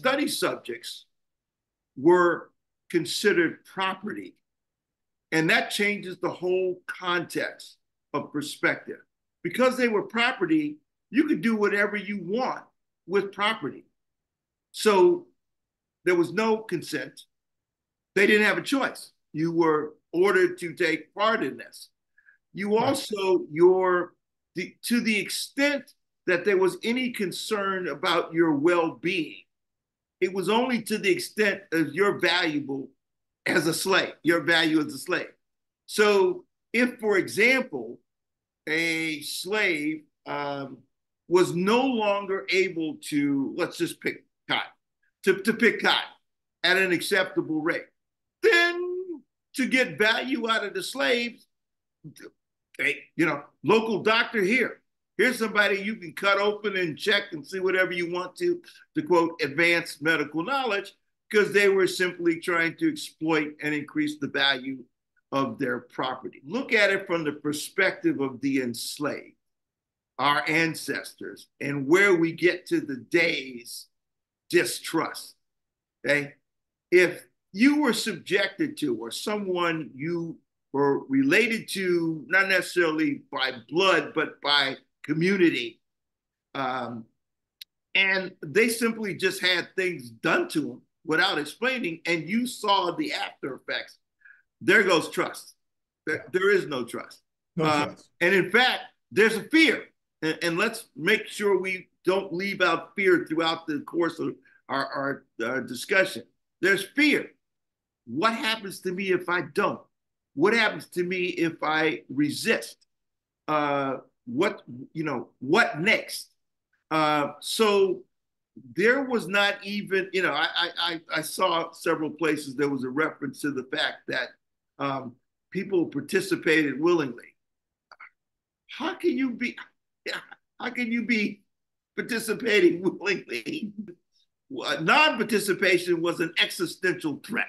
study subjects were considered property. And that changes the whole context of perspective. Because they were property, you could do whatever you want with property. So there was no consent. They didn't have a choice. You were ordered to take part in this. You also, to the extent that there was any concern about your well-being, it was only to the extent of your valuable as a slave, your value as a slave. So if, for example, a slave was no longer able to, let's just pick cotton, to pick cotton at an acceptable rate, then to get value out of the slaves, hey, local doctor here. Here's somebody you can cut open and check and see whatever you want to quote, advance medical knowledge, because they were simply trying to exploit and increase the value of their property. Look at it from the perspective of the enslaved, our ancestors, and where we get to the day's distrust. Okay? If you were subjected to, or someone you were related to, not necessarily by blood, but by community, and they simply just had things done to them without explaining, and you saw the after effects, there goes trust. There is no trust. No trust. And in fact, there's a fear. And let's make sure we don't leave out fear throughout the course of our discussion. There's fear. What happens to me if I don't? What happens to me if I resist? What next? So there was not even, I saw several places there was a reference to the fact that people participated willingly. How can you be participating willingly? Non-participation was an existential threat.